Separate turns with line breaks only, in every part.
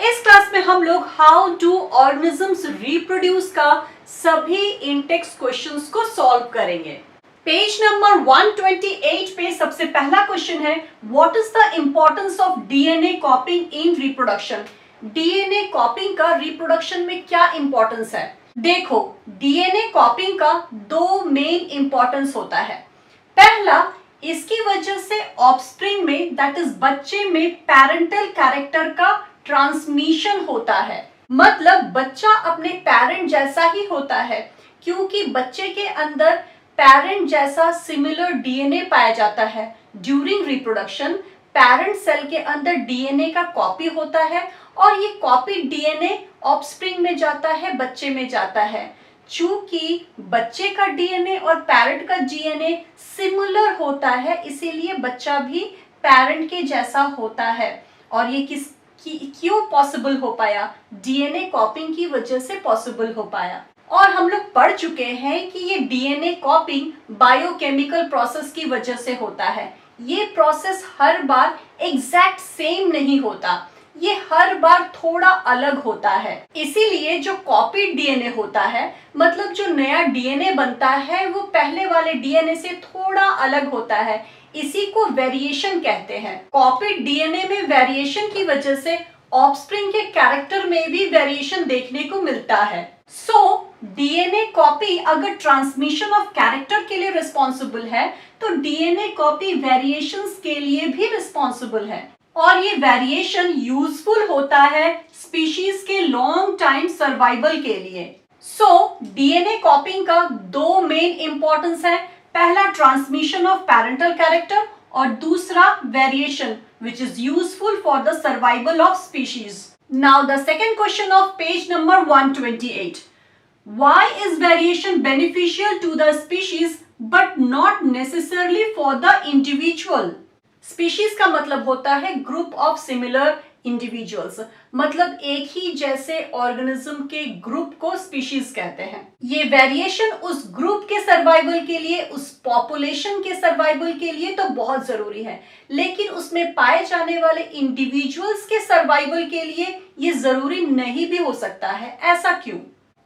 इस क्लास में हम लोग हाउ डू ऑर्गेनिजम्स रिप्रोड्यूस का सभी इन-टेक्स्ट क्वेश्चंस को सॉल्व करेंगे। पेज नंबर 128 पे सबसे पहला क्वेश्चन है, what is the importance of DNA कॉपिंग in reproduction. DNA कॉपिंग का रिप्रोडक्शन में क्या इंपॉर्टेंस है। देखो, डीएनए कॉपिंग का दो मेन इंपॉर्टेंस होता है। पहला, इसकी वजह से ऑफस्प्रिंग में दैट इज बच्चे में पैरेंटल कैरेक्टर का ट्रांसमिशन होता है। मतलब बच्चा अपने पेरेंट जैसा ही होता है, क्योंकि बच्चे के अंदर पेरेंट जैसा सिमिलर डीएनए पाया जाता है। ड्यूरिंग रिप्रोडक्शन पेरेंट सेल के अंदर डीएनए का कॉपी होता है और ये कॉपी डीएनए ऑफस्प्रिंग में जाता है, बच्चे में जाता है। चूंकि बच्चे का डीएनए और पेरेंट का डीएनए सिमिलर होता है, इसीलिए बच्चा भी पेरेंट के जैसा होता है। और ये क्यों पॉसिबल हो पाया? डीएनए कॉपिंग की वजह से पॉसिबल हो पाया। और हम लोग पढ़ चुके हैं कि ये डीएनए कॉपिंग बायोकेमिकल प्रोसेस की वजह से होता है। ये प्रोसेस हर बार एग्जैक्ट सेम नहीं होता, ये हर बार थोड़ा अलग होता है। इसीलिए जो कॉपीड डीएनए होता है, मतलब जो नया डीएनए बनता है, वो पहले वाले डीएनए से थोड़ा अलग होता है। इसी को वेरिएशन कहते हैं। कॉपीड डीएनए में वेरिएशन की वजह से ऑफस्प्रिंग के कैरेक्टर में भी वेरिएशन देखने को मिलता है। डीएनए कॉपी अगर ट्रांसमिशन ऑफ कैरेक्टर के लिए रिस्पॉन्सिबल है, तो डीएनए कॉपी वेरिएशंस के लिए भी रिस्पॉन्सिबल है। और ये वेरिएशन यूजफुल होता है स्पीशीज के लॉन्ग टाइम सर्वाइवल के लिए। डीएनए कॉपिंग का दो मेन इंपॉर्टेंस है। पहला, ट्रांसमिशन ऑफ पैरेंटल कैरेक्टर, और दूसरा variation which is useful for the survival of species. Now the second question of page number 128. Why is variation beneficial to the species but not necessarily for the individual? Species का मतलब होता है group of similar individuals, मतलब एक ही जैसे organism के group को species कहते हैं। ये वेरिएशन उस ग्रुप के सर्वाइवल के लिए, उस पॉपुलेशन के सर्वाइवल के लिए तो बहुत जरूरी है, लेकिन उसमें पाए जाने वाले इंडिविजुअल्स के सर्वाइवल के लिए ये जरूरी नहीं भी हो सकता है। ऐसा क्यों?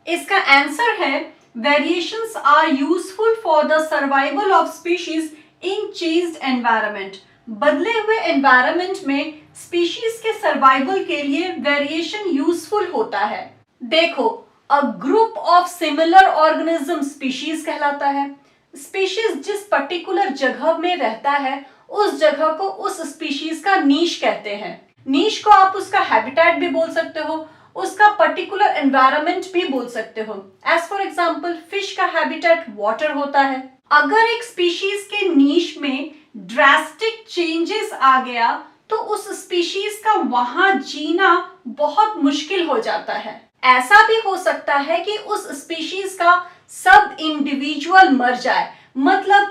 इसका आंसर है, variations are useful for the survival of species in changed environment. बदले हुए एनवायरनमेंट में स्पीशीज के सर्वाइवल के लिए वेरिएशन यूजफुल होता है। देखो, a group of similar organism species कहलाता है। स्पीशीज जिस पर्टिकुलर जगह में रहता है, उस जगह को उस स्पीशीज का नीश कहते हैं। नीश को आप उसका हैबिटेट भी बोल सकते हो, उसका पर्टिकुलर एनवायरनमेंट भी बोल सकते हो। एज फॉर एग्जाम्पल, फिश का हैबिटेट वाटर होता है। अगर एक स्पीशीज के नीश में ड्रास्टिक चेंजेस आ गया, तो उस स्पीशीज का वहां जीना बहुत मुश्किल हो जाता है। ऐसा भी हो सकता है कि उस स्पीशीज का सब इंडिविजुअल मर जाए, मतलब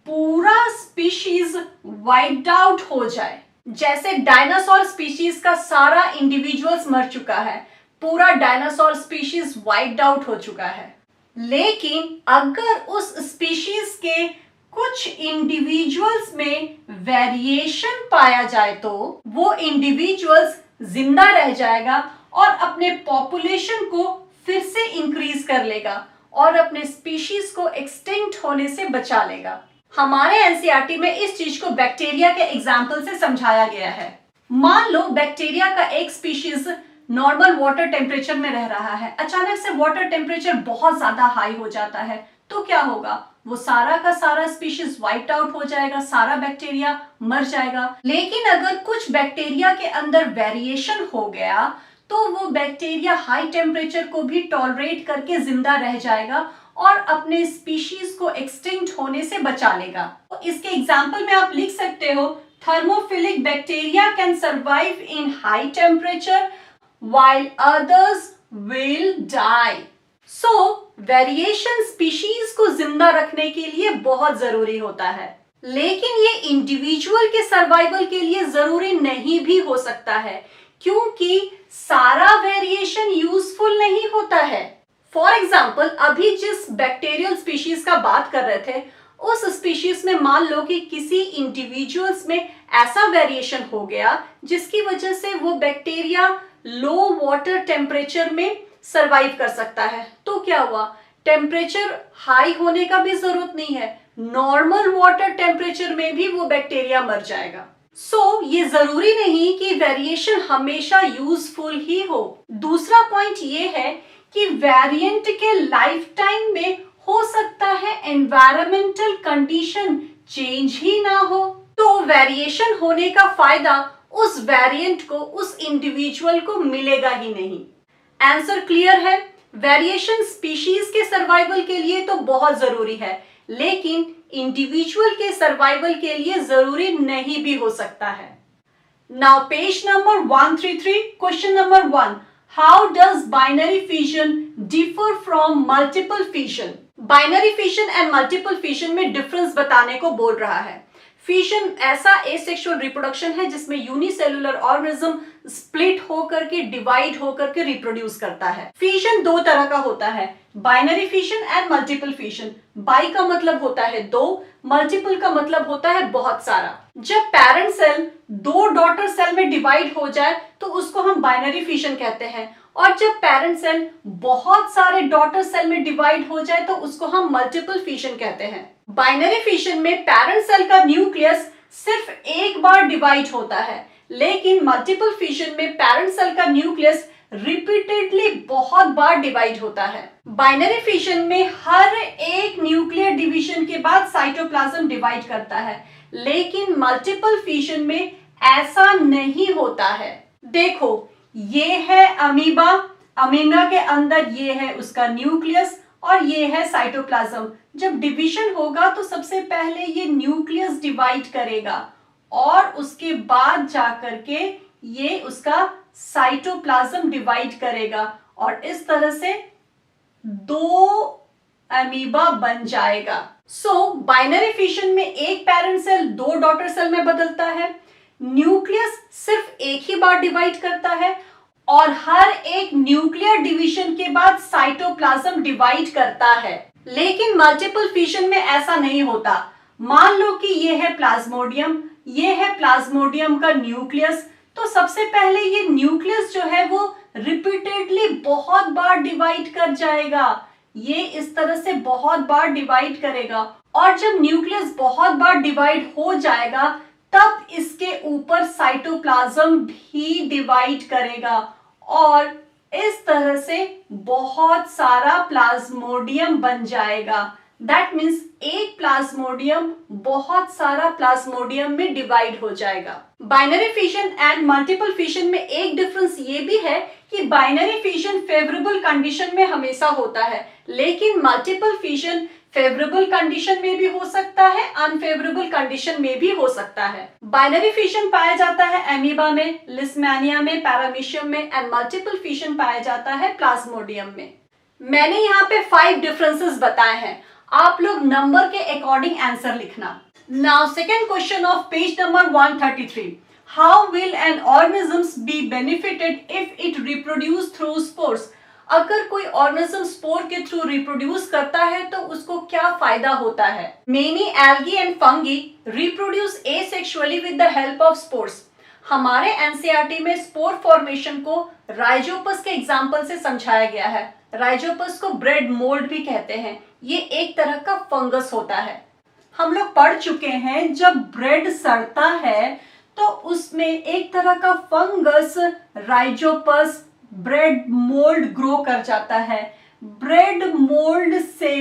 पूरा स्पीशीज वाइप्ड आउट हो जाए। जैसे डायनासोर स्पीशीज का सारा इंडिविजुअल्स मर चुका है, पूरा डायनासोर स्पीशीज वाइप्ड आउट हो चुका है। लेकिन अगर उस स्पीशीज के कुछ इंडिविजुअल्स में वेरिएशन पाया जाए, तो वो इंडिविजुअल्स जिंदा रह जाएगा और अपने पॉपुलेशन को फिर से इंक्रीज कर लेगा और अपने स्पीशीज को एक्सटिंक्ट होने से बचा लेगा। हमारे एनसीईआरटी में इस चीज को बैक्टीरिया के एग्जाम्पल से समझाया गया है। मान लो बैक्टीरिया का एक स्पीशीज नॉर्मल वाटर टेम्परेचर में रह रहा है, अचानक से वाटर टेम्परेचर बहुत ज्यादा हाई हो जाता है, तो क्या होगा? वो सारा का सारा स्पीशीज वाइप्ड आउट हो जाएगा, सारा बैक्टीरिया मर जाएगा। लेकिन अगर कुछ बैक्टीरिया के अंदर वेरिएशन हो गया, तो वो बैक्टीरिया हाई टेम्परेचर को भी टॉलरेट करके जिंदा रह जाएगा और अपने स्पीशीज को एक्सटिंक्ट होने से बचा लेगा। तो इसके एग्जाम्पल में आप लिख सकते हो, thermophilic bacteria can survive in high temperature while others will die. Variation species को जिंदा रखने के लिए बहुत जरूरी होता है, लेकिन ये इंडिविजुअल के सर्वाइवल के लिए जरूरी नहीं भी हो सकता है, क्योंकि सारा वेरिएशन यूजफुल नहीं होता है। फॉर एग्जाम्पल, अभी जिस बैक्टीरियल स्पीशीज का बात कर रहे थे, उस स्पीशीज में मान लो कि किसी इंडिविजुअल्स में ऐसा वेरिएशन हो गया जिसकी वजह से वो बैक्टीरिया लो वाटर टेम्परेचर में सरवाइव कर सकता है। तो क्या हुआ, टेम्परेचर हाई होने का भी जरूरत नहीं है, नॉर्मल वाटर टेम्परेचर में भी वो बैक्टीरिया मर जाएगा। ये जरूरी नहीं कि वेरिएशन हमेशा यूजफुल ही हो। दूसरा पॉइंट ये है कि वेरिएंट के लाइफ टाइम में हो सकता है एनवायरमेंटल कंडीशन चेंज ही ना हो, तो वेरिएशन होने का फायदा उस वेरिएंट को, उस इंडिविजुअल को मिलेगा ही नहीं। आंसर क्लियर है? वेरिएशन स्पीशीज के सर्वाइवल के लिए तो बहुत जरूरी है, लेकिन इंडिविजुअल के सर्वाइवल के लिए जरूरी नहीं भी हो सकता है। Now page number 133, question number 1, how does binary fission differ from multiple fission? Binary fission and multiple fission में डिफरेंस बताने को बोल रहा है। फिजन ऐसा एसेक्सुअल रिप्रोडक्शन है जिसमें यूनिसेलुलर ऑर्गेनिज्म स्प्लिट होकर के, डिवाइड होकर के रिप्रोड्यूस करता है। फिजन दो तरह का होता है, binary fission and multiple fission. By का मतलब होता है दो, मल्टीपल का मतलब होता है बहुत सारा। जब पेरेंट सेल दो डॉटर सेल में डिवाइड हो जाए तो उसको हम बाइनरी फिजन कहते हैं, और जब पेरेंट सेल बहुत सारे डॉटर सेल में डिवाइड हो जाए तो उसको हम मल्टीपल फिजन कहते हैं। बाइनरी फिजन में पेरेंट सेल का न्यूक्लियस सिर्फ एक बार डिवाइड होता है, लेकिन मल्टीपल फिजन में पेरेंट सेल का न्यूक्लियस रिपीटेडली बहुत बार डिवाइड होता है। बाइनरी फिजन में हर एक न्यूक्लियर डिवीजन के बाद साइटोप्लाज्म डिवाइड करता है, लेकिन मल्टीपल फिजन में ऐसा नहीं होता है। देखो, ये है अमीबा, अमीबा के अंदर ये है उसका न्यूक्लियस और ये है साइटोप्लाज्म। जब डिवीजन होगा तो सबसे पहले ये न्यूक्लियस डिवाइड करेगा और उसके बाद जाकर के ये उसका साइटोप्लाज्म डिवाइड करेगा, और इस तरह से दो अमीबा बन जाएगा। बाइनरी फिजन में एक पेरेंट सेल दो डॉटर सेल में बदलता है, न्यूक्लियस सिर्फ एक ही बार डिवाइड करता है, और हर एक न्यूक्लियर डिवीजन के बाद साइटोप्लाज्म डिवाइड करता है। लेकिन मल्टीपल फिजन में ऐसा नहीं होता। मान लो कि ये है प्लाज्मोडियम, ये है प्लाज्मोडियम का न्यूक्लियस, तो सबसे पहले ये न्यूक्लियस जो है वो रिपीटेडली बहुत बार डिवाइड कर जाएगा। ये इस तरह से बहुत बार डिवाइड करेगा, और जब न्यूक्लियस बहुत बार डिवाइड हो जाएगा तब इसके ऊपर साइटोप्लाज्म भी डिवाइड करेगा, और इस तरह से बहुत सारा प्लाज्मोडियम बन जाएगा। दैट मीन्स एक प्लाज्मोडियम बहुत सारा प्लाज्मोडियम में डिवाइड हो जाएगा। Binary fission and multiple fission में एक डिफरेंस ये भी है कि बाइनरी फिजन फेवरेबल कंडीशन में हमेशा होता है, लेकिन मल्टीपल फिजन फेवरेबल कंडीशन में भी हो सकता है, अनफेवरेबल कंडीशन में भी हो सकता है। बाइनरी फिजन पाया जाता है एमीबा में, लिस्मेनिया में, पैरामीशियम में, एंड मल्टीपल फिजन पाया जाता है प्लाज्मोडियम में। मैंने यहाँ पे 5 डिफरेंसेस बताए हैं, आप लोग नंबर के अकॉर्डिंग आंसर लिखना। Now second question of page number 133, how will an organisms be benefited if it reproduce through spores? अगर कोई ऑर्गेनिज्म स्पोर के थ्रू रिप्रोड्यूस करता है तो उसको क्या फायदा होता है? Many algae and fungi reproduce asexually with the help of spores. हमारे एनसीईआरटी में स्पोर फॉर्मेशन को राइजोपस के एग्जांपल से समझाया गया है। राइजोपस को ब्रेड मोल्ड भी कहते हैं। ये एक तरह का फंगस होता है। हम लोग पढ़ चुके हैं जब ब्रेड सड़ता है तो उसमें एक तरह का fungus Rhizopus bread mould grow कर जाता है। ब्रेड मोल्ड से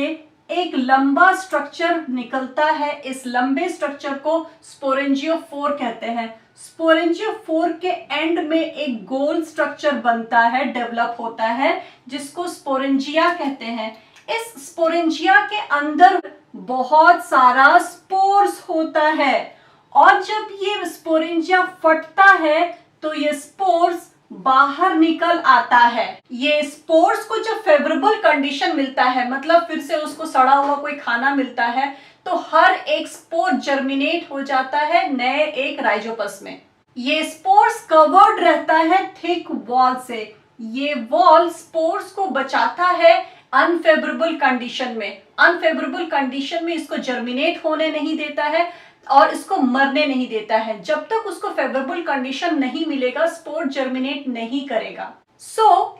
एक लंबा स्ट्रक्चर निकलता है। इस लंबे स्ट्रक्चर को स्पोरेंजियोफोर कहते हैं। स्पोरेंजियोफोर के एंड में एक गोल स्ट्रक्चर बनता है, डेवलप होता है, जिसको स्पोरेंजिया कहते हैं। इस स्पोरेंजिया के अंदर बहुत सारा स्पोर्स होता है, और जब ये स्पोरेंजिया फटता है तो ये स्पोर्स बाहर निकल आता है। ये स्पोर्स को जब फेवरेबल कंडीशन मिलता है, मतलब फिर से उसको सड़ा हुआ कोई खाना मिलता है, तो हर एक स्पोर जर्मिनेट हो जाता है नए एक राइजोपस में। ये स्पोर्स कवर्ड रहता है थिक वॉल से। ये वॉल स्पोर्स को बचाता है अनफेवरेबल कंडीशन में। अनफेवरेबल कंडीशन में इसको जर्मिनेट होने नहीं देता है, और इसको मरने नहीं देता है। जब तक उसको फेवरेबल कंडीशन नहीं मिलेगा स्पोर जर्मिनेट नहीं करेगा।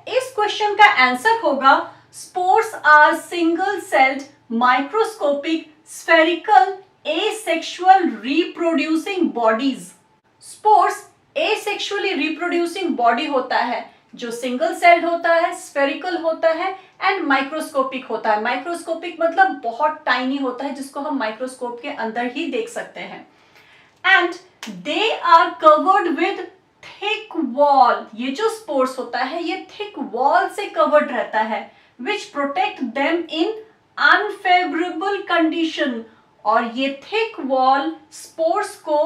इस क्वेश्चन का आंसर होगा spores are single celled microscopic spherical asexual reproducing bodies. Spores asexually reproducing body होता है जो सिंगल सेल्ड होता है, स्फेरिकल होता है एंड माइक्रोस्कोपिक होता है। माइक्रोस्कोपिक मतलब बहुत टाइनी होता है जिसको हम माइक्रोस्कोप के अंदर ही देख सकते हैं। And they are covered with thick wall. ये जो स्पोर्स होता है ये थिक वॉल से कवर्ड रहता है विच protect them in unfavourable condition. और ये थिक वॉल स्पोर्स को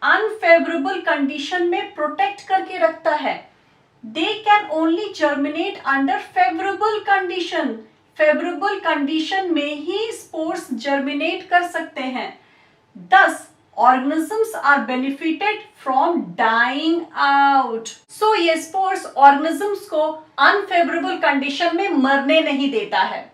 अनफेवरेबल कंडीशन में प्रोटेक्ट करके रखता है। They can only germinate under favourable condition. Favourable condition में ही स्पोर्स जर्मिनेट कर सकते हैं। Thus, organisms are benefited from dying out. So ये spores organisms को unfavorable condition में मरने नहीं देता है।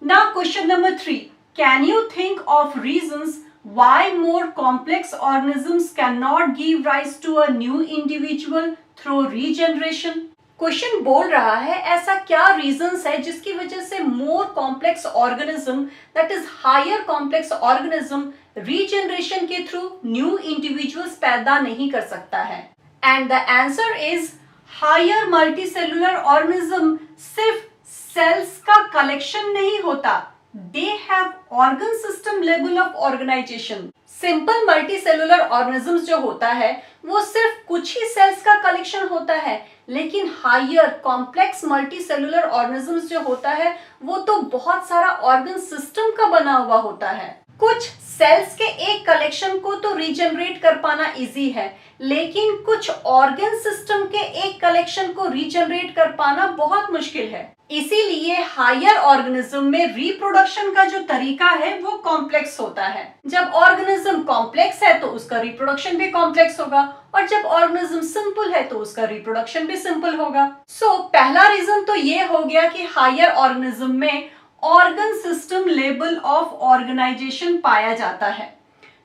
Now question number 3. Can you think of reasons why more complex organisms cannot give rise to a new individual through regeneration? Question बोल रहा है ऐसा क्या रीजंस है जिसकी वजह से more complex organism that is higher complex organism regeneration के थ्रू न्यू इंडिविजुअल्स पैदा नहीं कर सकता है। And the answer is higher multicellular organism सिर्फ सेल्स का कलेक्शन नहीं होता, they have organ system level of organization. Simple multicellular organisms जो होता है वो सिर्फ कुछ ही सेल्स का कलेक्शन होता है, लेकिन हायर कॉम्प्लेक्स मल्टीसेलुलर ऑर्गेनिज्म्स जो होता है वो तो बहुत सारा ऑर्गन सिस्टम का बना हुआ होता है। कुछ सेल्स के एक कलेक्शन को तो रीजनरेट कर पाना इजी है, लेकिन कुछ ऑर्गन सिस्टम के एक कलेक्शन को रीजनरेट कर पाना बहुत मुश्किल है। इसीलिए हायर ऑर्गेनिज्म में रिप्रोडक्शन का जो तरीका है वो कॉम्प्लेक्स होता है। जब ऑर्गेनिज्म कॉम्प्लेक्स है तो उसका रिप्रोडक्शन भी कॉम्प्लेक्स होगा, और जब ऑर्गेनिज्म सिंपल है तो उसका रिप्रोडक्शन भी सिंपल होगा। पहला रीजन तो ये हो गया कि हायर ऑर्गेनिज्म में organ system level of organization पाया जाता है।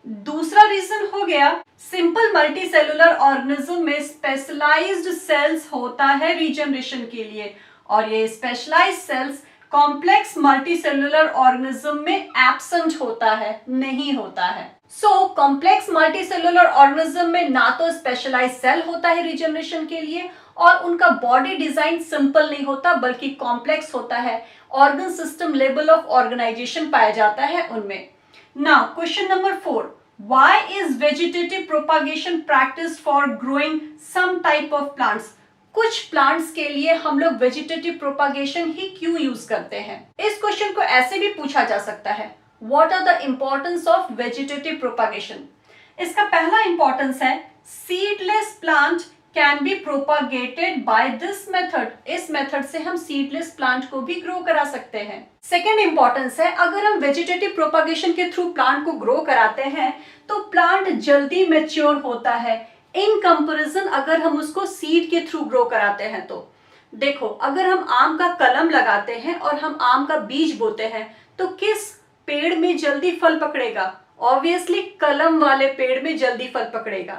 दूसरा रीजन हो गया सिंपल मल्टीसेलुलर ऑर्गेनिज्म में स्पेशलाइज्ड सेल्स होता है रीजनरेशन के लिए, और ये specialized cells complex multicellular organism में एब्सेंट होता है, नहीं होता है। कॉम्प्लेक्स मल्टीसेलुलर ऑर्गेनिज्म में ना तो स्पेशलाइज्ड सेल होता है रीजनरेशन के लिए, और उनका बॉडी डिजाइन सिंपल नहीं होता बल्कि कॉम्प्लेक्स होता है। Organ system level of organization पाया जाता है उनमें। Now question number 4. Why is vegetative propagation practiced for growing some type of plants? कुछ प्लांट्स के लिए हम लोग वेजिटेटिव प्रोपागेशन ही क्यों यूज करते हैं? इस क्वेश्चन को ऐसे भी पूछा जा सकता है, what are the importance of vegetative propagation? इसका पहला इंपॉर्टेंस है seedless plant can be propagated by this method. इस मेथड से हम सीडलेस प्लांट को भी ग्रो करा सकते हैं। सेकेंड इंपॉर्टेंस है अगर हम वेजिटेटिव प्रोपागेशन के थ्रू प्लांट को ग्रो कराते हैं तो प्लांट जल्दी मैच्योर होता है इन कंपैरिजन अगर हम उसको सीड के थ्रू ग्रो कराते हैं तो। देखो, अगर हम आम का कलम लगाते हैं और हम आम का बीज बोते हैं तो किस पेड़ में जल्दी फल पकड़ेगा? ऑब्वियसली कलम वाले पेड़ में जल्दी फल पकड़ेगा।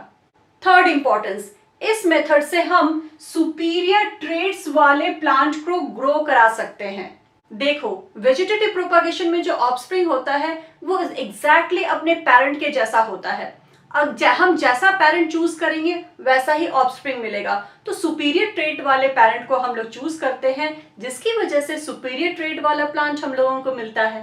थर्ड इंपॉर्टेंस, इस मेथड से हम सुपीरियर ट्रेट्स वाले प्लांट को ग्रो करा सकते हैं। देखो, वेजिटेटिव प्रोपागेशन में जो ऑफस्प्रिंग होता है वो एग्जैक्टली अपने पेरेंट के जैसा होता है। अब हम जैसा पेरेंट चूज करेंगे वैसा ही ऑफस्प्रिंग मिलेगा। तो सुपीरियर ट्रेट वाले पेरेंट को हम लोग चूज करते हैं, जिसकी वजह से सुपीरियर ट्रेट वाला प्लांट हम लोगों को मिलता है।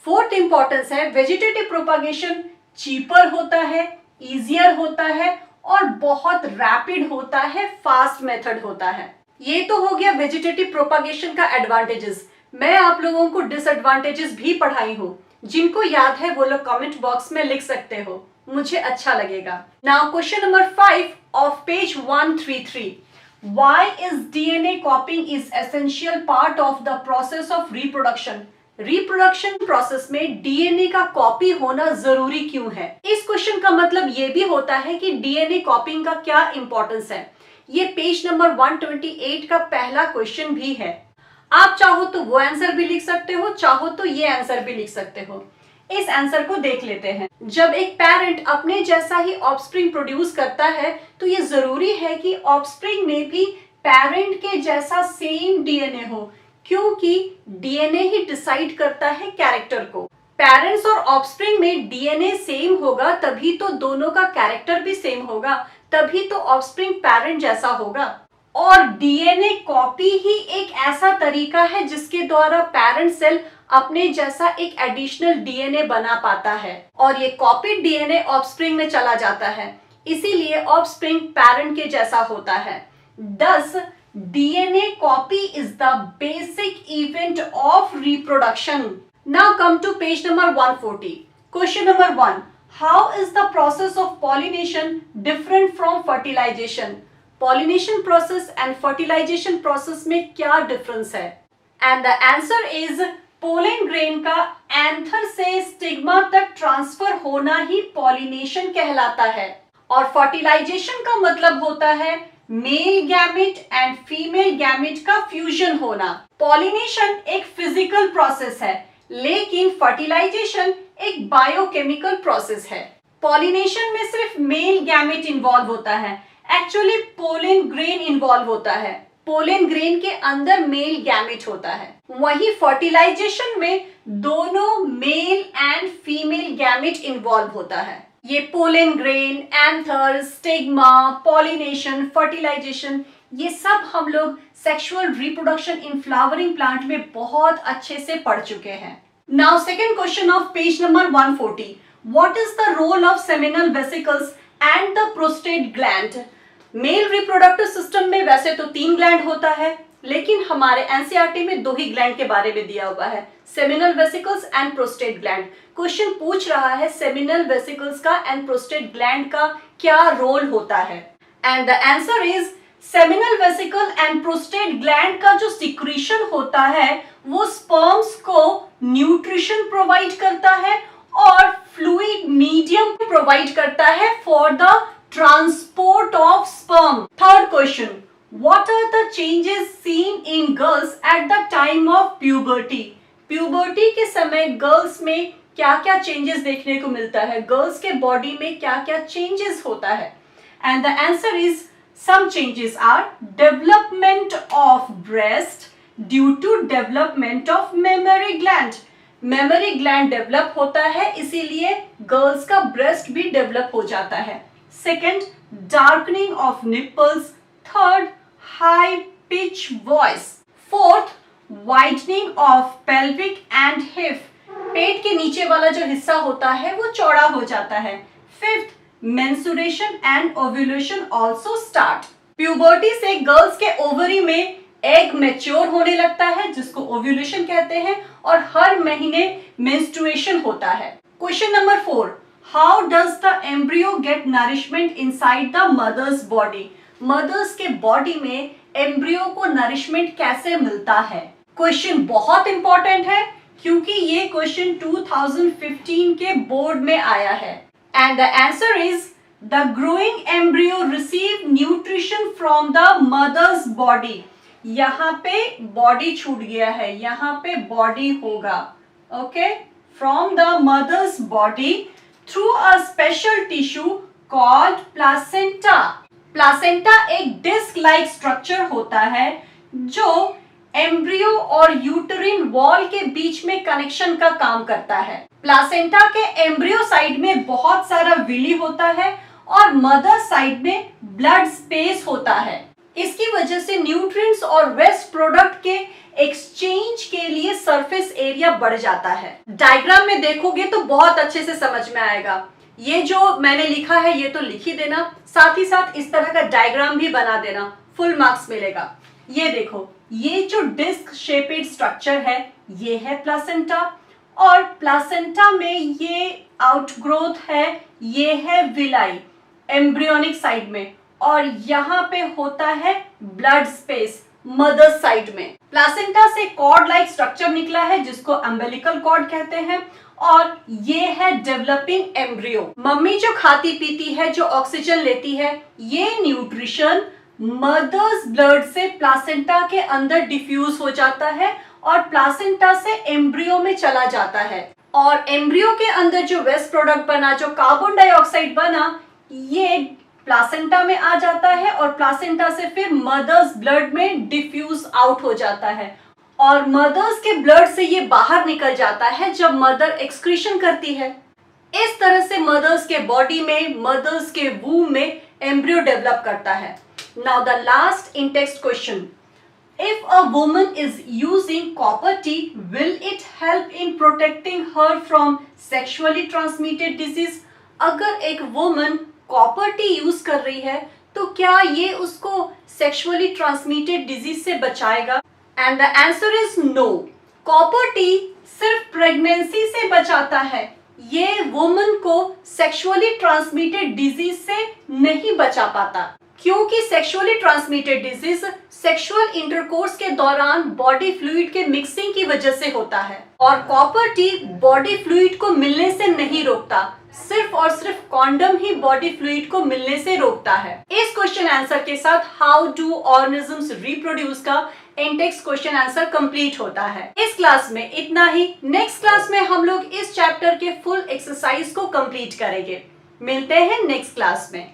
फोर्थ इंपॉर्टेंस है वेजिटेटिव प्रोपागेशन चीपर होता है, इजियर होता है और बहुत रैपिड होता है, फास्ट मेथड होता है। ये तो हो गया वेजिटेटिव प्रोपागेशन का एडवांटेजेस। मैं आप लोगों को डिसएडवांटेजेस भी पढ़ाई हूँ, जिनको याद है वो लोग कमेंट बॉक्स में लिख सकते हो, मुझे अच्छा लगेगा। Now question number 5 of page 133. Why is DNA copying is essential part of the process of reproduction? Reproduction process में डीएनए का कॉपी होना जरूरी क्यों है? इस क्वेश्चन का मतलब ये भी होता है कि डीएनए कॉपिंग का क्या इंपॉर्टेंस है। ये पेज नंबर 128 का पहला क्वेश्चन भी है। आप चाहो तो वो आंसर भी लिख सकते हो, चाहो तो ये आंसर भी लिख सकते हो। इस आंसर को देख लेते हैं। जब एक पेरेंट अपने जैसा ही ऑफस्प्रिंग प्रोड्यूस करता है तो ये जरूरी है कि ऑफस्प्रिंग में भी पेरेंट के जैसा सेम डीएनए हो, क्योंकि डीएनए ही डिसाइड करता है कैरेक्टर को। पेरेंट्स और ऑफस्प्रिंग में डीएनए सेम होगा तभी तो दोनों का कैरेक्टर भी सेम होगा, तभी तो ऑफस्प्रिंग पेरेंट जैसा होगा। और डीएनए कॉपी ही एक ऐसा तरीका है जिसके द्वारा पेरेंट सेल अपने जैसा एक एडिशनल डीएनए बना पाता है, और ये कॉपी डीएनए ऑफस्प्रिंग में चला जाता है, इसीलिए ऑफस्प्रिंग पेरेंट के जैसा होता है। Thus, DNA copy is the basic event of reproduction. Now come to page number 140. Question number 1. How is the process of pollination different from fertilization? Pollination process and fertilization process में क्या difference है? And the answer is pollen grain का anther से stigma तक transfer होना ही pollination कहलाता है, और fertilization का मतलब होता है male gamete and female gamete का फ्यूजन होना। पॉलिनेशन एक फिजिकल प्रोसेस है, लेकिन फर्टिलाइजेशन एक बायोकेमिकल प्रोसेस है। पॉलिनेशन में सिर्फ मेल गैमेट इन्वॉल्व होता है, एक्चुअली पोलन ग्रेन इन्वॉल्व होता है, पोलन ग्रेन के अंदर मेल गैमेट होता है। वही फर्टिलाइजेशन में दोनों male and female gamete involve होता है। ये pollen grain, anther, stigma, pollination, fertilization, ये सब हम लोग sexual reproduction in flowering plant में बहुत अच्छे से पढ़ चुके हैं। Now second question of page number 140. What is the role of seminal vesicles and the prostate gland? Male reproductive system में वैसे तो 3 ग्लैंड होता है, लेकिन हमारे एनसीईआरटी में 2 ही ग्लैंड के बारे में दिया हुआ है, seminal vesicles and prostate gland. Question पूछ रहा है सेमिनल वेसिकल्स का एंड प्रोस्टेट ग्लैंड का क्या रोल होता है, and the answer is seminal vesicle and prostate gland का जो सिक्रीशन होता है वो स्पर्म्स को न्यूट्रिशन प्रोवाइड करता है और फ्लूइड मीडियम प्रोवाइड करता है for the transport of sperm. Third question, what are the changes seen in girls at the time of puberty? Puberty के समय गर्ल्स में क्या क्या चेंजेस देखने को मिलता है, गर्ल्स के बॉडी में क्या क्या चेंजेस होता है, and the answer is some changes are development of breast due to development of mammary gland. Mammary gland develop होता है, इसीलिए गर्ल्स का ब्रेस्ट भी डेवलप हो जाता है। Second, darkening of nipples. Third, high pitch voice. Fourth, widening of pelvic and hip, पेट के नीचे वाला जो हिस्सा होता है वो चौड़ा हो जाता है। Fifth, menstruation and ovulation also start. Puberty से गर्ल्स के ओवरी में एग मैच्योर होने लगता है, जिसको ओव्यूलेशन कहते हैं, और हर महीने मेंस्ट्रुएशन होता है। Question number 4, how does the embryo get nourishment inside the mother's body? Mother's के बॉडी में एम्ब्रियो को नरिशमेंट कैसे मिलता है? क्वेश्चन बहुत इंपॉर्टेंट है क्योंकि ये क्वेश्चन 2015 के बोर्ड में आया है, and the answer is the growing embryo receive nutrition from the mother's body. यहाँ पे बॉडी छूट गया है, यहाँ पे बॉडी होगा, okay, from the mother's body through a special tissue called placenta. Placenta एक डिस्क लाइक स्ट्रक्चर होता है जो एम्ब्रियो और यूटेरिन वॉल के बीच में कनेक्शन का काम करता है। प्लासेंटा के एम्ब्रियो साइड में बहुत सारा विली होता है और मदर साइड में ब्लड स्पेस होता है। इसकी वजह से न्यूट्रिएंट्स और वेस्ट प्रोडक्ट के एक्सचेंज के लिए सरफेस एरिया बढ़ जाता है। डायग्राम में देखोगे तो बहुत अच्छे से समझ में आएगा। ये जो मैंने लिखा है ये तो लिख ही देना, साथ ही साथ इस तरह का डायग्राम भी बना देना, फुल मार्क्स मिलेगा। ये देखो, ये जो डिस्क शेपेड स्ट्रक्चर है ये है प्लासेंटा, और प्लासेंटा में ये आउटग्रोथ है, ये है विलाई एम्ब्रियोनिक साइड में, और यहाँ पे होता है ब्लड स्पेस मदर साइड में। प्लासेंटा से कॉर्ड लाइक स्ट्रक्चर निकला है जिसको अम्बिलिकल कॉर्ड कहते हैं, और ये है डेवलपिंग एम्ब्रियो। मम्मी जो खाती पीती है, जो ऑक्सीजन लेती है, ये न्यूट्रिशन मदर्स ब्लड से प्लासेंटा के अंदर डिफ्यूज हो जाता है और प्लासेंटा से एम्ब्रियो में चला जाता है। और एम्ब्रियो के अंदर जो वेस्ट प्रोडक्ट बना, जो कार्बन डाइऑक्साइड बना, ये प्लासेंटा में आ जाता है और प्लासेंटा से फिर मदर्स ब्लड में डिफ्यूज आउट हो जाता है और मदर्स के ब्लड से ये बाहर निकल जाता है जब मदर एक्सक्रीशन करती है। इस तरह से मदर्स के बॉडी में, मदर्स के वूम में एम्ब्रियो डेवलप करता है। Now the last in text question, if a woman is using copper tea, will it help in protecting her from sexually transmitted disease? अगर एक वुमन कॉपर टी यूज कर रही है तो क्या ये उसको सेक्सुअली ट्रांसमिटेड डिजीज से बचाएगा? And the answer is no. Copper T सिर्फ प्रेगनेंसी से बचाता है, ये वुमन को सेक्सुअली ट्रांसमिटेड डिजीज से नहीं बचा पाता, क्योंकि sexually transmitted disease sexual intercourse के दौरान बॉडी फ्लूइड के मिक्सिंग की वजह से होता है और कॉपर टी बॉडी फ्लूइड को मिलने से नहीं रोकता, सिर्फ और सिर्फ कॉन्डम ही बॉडी फ्लूइड को मिलने से रोकता है। इस क्वेश्चन आंसर के साथ हाउ डू ऑर्गेनिजम्स रिप्रोड्यूस का इन-टेक्स्ट क्वेश्चन आंसर कंप्लीट होता है। इस क्लास में इतना ही। नेक्स्ट क्लास में हम लोग इस चैप्टर के फुल एक्सरसाइज को कंप्लीट करेंगे। मिलते हैं नेक्स्ट क्लास में।